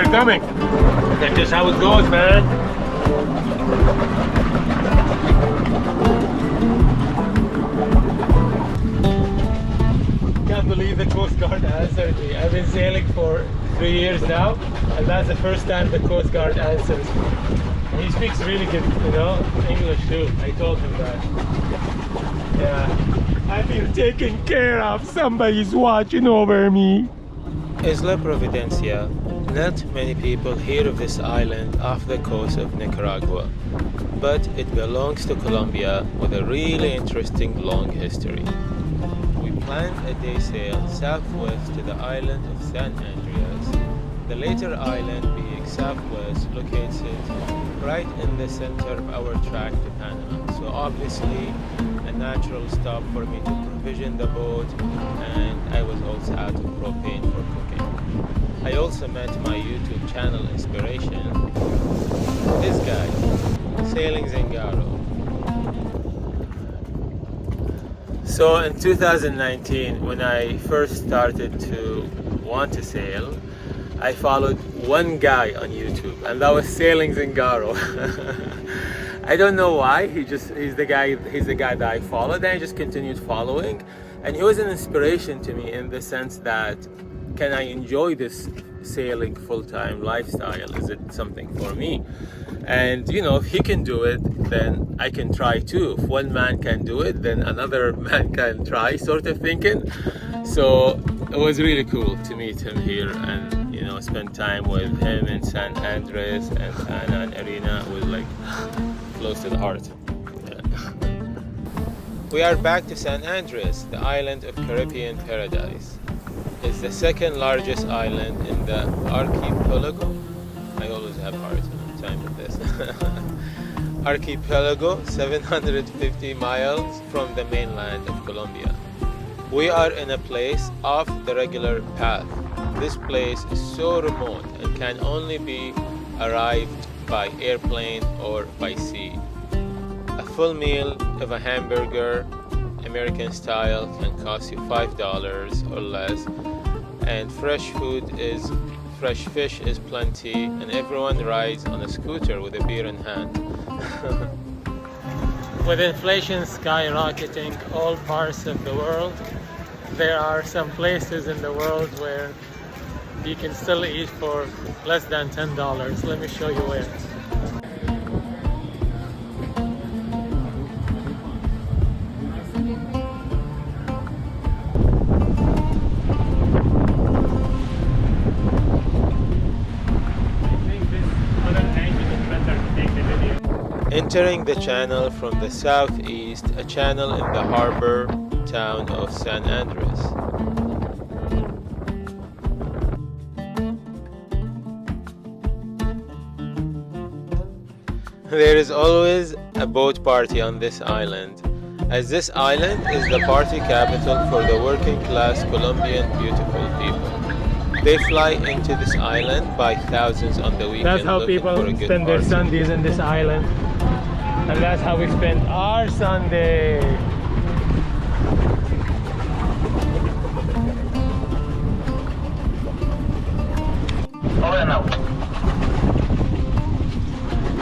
they're coming. That's just how it goes, man. Can't believe the Coast Guard answered me. I've been sailing for 3 years now, and that's the first time the Coast Guard answers me. And he speaks really good, you know, English too. I told him that. Yeah, I feel taken care of. Somebody's watching over me. Isla Providencia. Not many people hear of this island off the coast of Nicaragua, but it belongs to Colombia with a really interesting long history. We planned a day sail southwest to the island of San Andreas. The later island being southwest locates it right in the center of our track to Panama. So obviously a natural stop for me to provision the boat, and I was also out of propane for cooking. I also met my YouTube channel inspiration, this guy, Sailing Zingaro. So in 2019, when I first started to want to sail, I followed one guy on YouTube, and that was Sailing Zingaro. I don't know why. He's the guy that I followed, and I just continued following. And he was an inspiration to me in the sense that, can I enjoy this sailing full-time lifestyle? Is it something for me? And you know, if he can do it, then I can try too. If one man can do it, then another man can try, sort of thinking. So it was really cool to meet him here and, you know, spend time with him in San Andres and Havana and Arena. It was like close to the heart. Yeah. We are back to San Andres, the island of Caribbean paradise. It's the second largest island in the archipelago. I always have hard time with this. Archipelago, 750 miles from the mainland of Colombia. We are in a place off the regular path. This place is so remote and can only be arrived by airplane or by sea. A full meal of a hamburger, American style, can cost you $5 or less, and fresh fish is plenty, and everyone rides on a scooter with a beer in hand. With inflation skyrocketing all parts of the world, there are some places in the world where you can still eat for less than $10. Let me show you where. Entering the channel from the southeast, a channel in the harbor town of San Andres. There is always a boat party on this island, as this island is the party capital for the working class Colombian beautiful people. They fly into this island by thousands on the weekend. That's how people spend their Sundays in this island. And that's how we spend our Sunday. Over and out.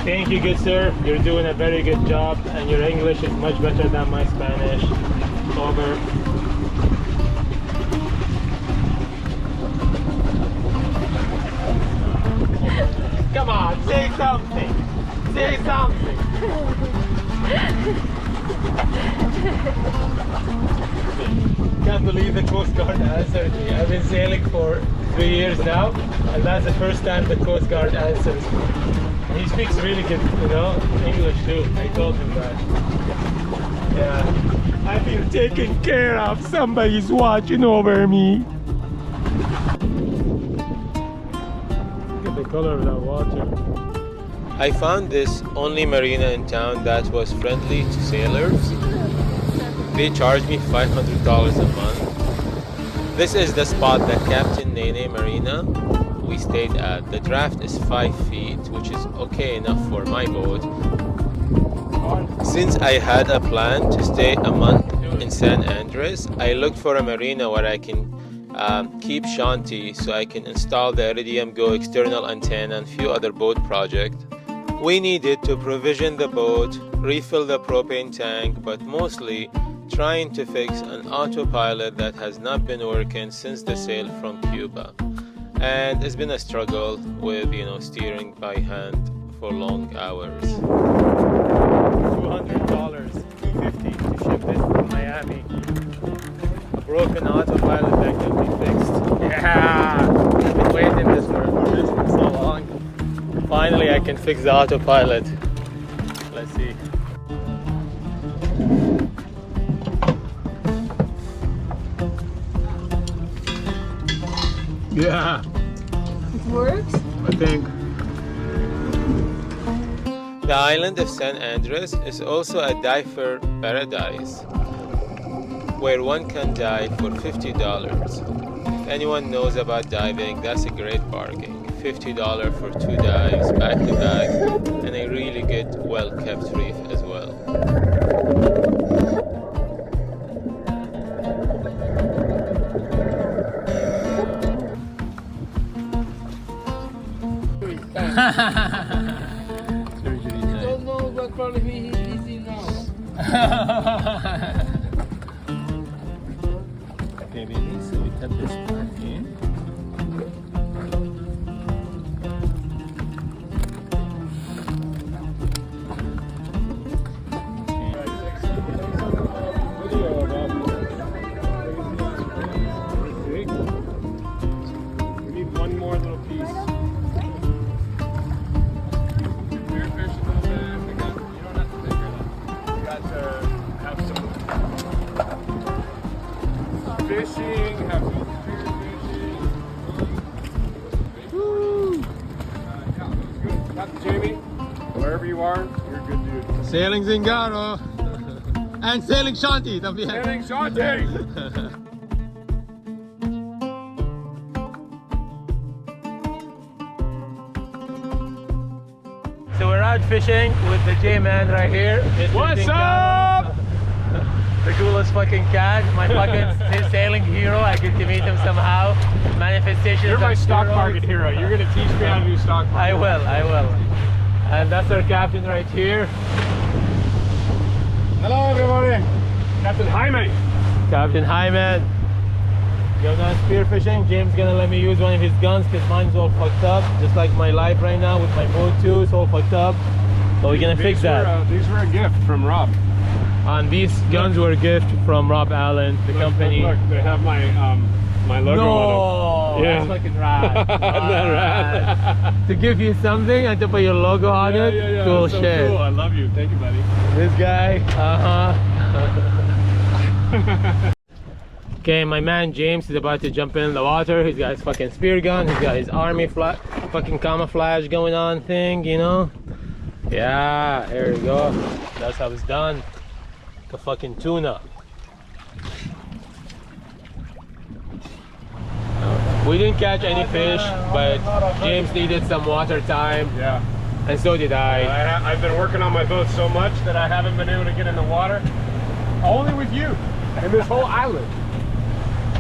Thank you, good sir. You're doing a very good job, and your English is much better than my Spanish. Over. Come on, say something. Say something. Can't believe the Coast Guard answered me. I've been sailing for 3 years now, and that's the first time the Coast Guard answers me. And he speaks really good, you know, English too. I told him that. Yeah, I feel taken care of. Somebody's watching over me. Look at the color of that water. I found this only marina in town that was friendly to sailors. They charged me $500 a month. This is the spot that Captain Nene Marina we stayed at. The draft is 5 feet, which is okay enough for my boat. Since I had a plan to stay a month in San Andres, I looked for a marina where I can keep Shanti so I can install the Iridium Go external antenna and few other boat projects. We needed to provision the boat, refill the propane tank, but mostly trying to fix an autopilot that has not been working since the sail from Cuba. And it's been a struggle with, steering by hand for long hours. $200, $250 to ship this from Miami. A broken autopilot that can be fixed. Yeah! I've been waiting for this for so long. Finally I can fix the autopilot. Let's see. Yeah. It works? I think. The island of San Andres is also a diver paradise where one can dive for $50. If anyone knows about diving, that's a great bargain. $50 for 2 dives back to back and a really good well-kept reef as well. You don't know what problem he's in now. Okay, baby, so we cut this part in. We need one more little piece. Fishing, have some spear fishing. Woo! Captain Jamie, wherever you are, you're a good dude. Sailing Zingaro and sailing Shanti también. Sailing Shanti! So we're out fishing with the J-Man right here. What's up? The coolest fucking cat, my fucking sailing hero. I get to meet him somehow. Manifestation. You're my stock market hero. You're gonna teach me how to do stock market. I will. And that's our captain right here. Hello everybody. Captain Jaime. Captain Hyman. Going on spearfishing. James gonna let me use one of his guns because mine's all fucked up. Just like my life right now with my boat too. It's all fucked up. But we're gonna fix that. These were a gift from Rob. And these guns were a gift from Rob Allen, the company. Look, they have my my logo on them. That's fucking rad. Isn't that rad? To give you something and to put your logo on it. Yeah. Cool so shit. Cool. I love you. Thank you, buddy. This guy. Okay, my man James is about to jump in the water. He's got his fucking spear gun. He's got his army fucking camouflage going on thing, Yeah, there you go. That's how it's done. The fucking tuna. We didn't catch any fish, but James needed some water time. Yeah. And so did I. I've been working on my boat so much that I haven't been able to get in the water. Only with you and this whole island.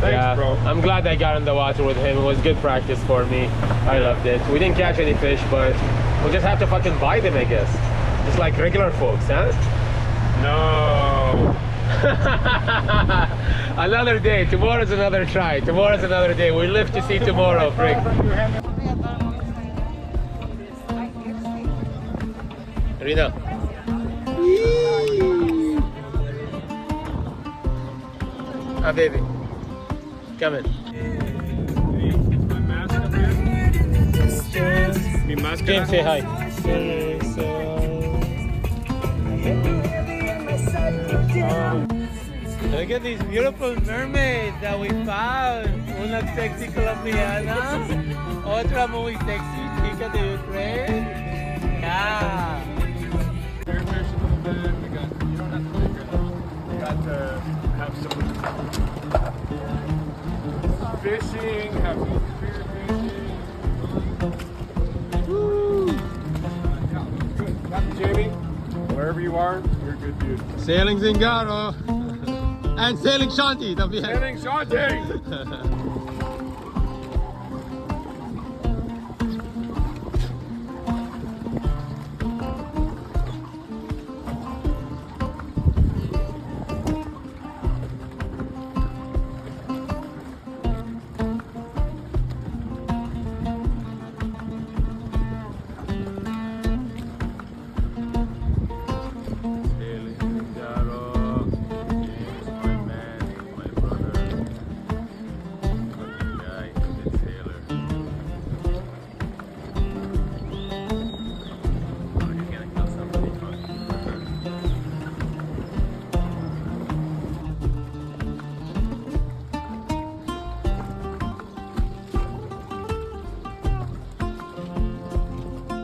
Thanks, bro. I'm glad I got in the water with him. It was good practice for me. I loved it. We didn't catch any fish, but we'll just have to fucking buy them, I guess. Just like regular folks, huh? No. Another day. Tomorrow's another try. Tomorrow's another day. We live to see tomorrow, Frick. Rina. Ah, baby. Come in. James, say hi. Look at these beautiful mermaids that we found. Una sexy colombiana. Otra muy sexy chica de Ukraine. Yeah. Have some fishing, have some spear fishing. Woo! Captain Jamie, wherever you are, you're a good dude. Sailing Zingaro and sailing Shanti también. Sailing Shanti!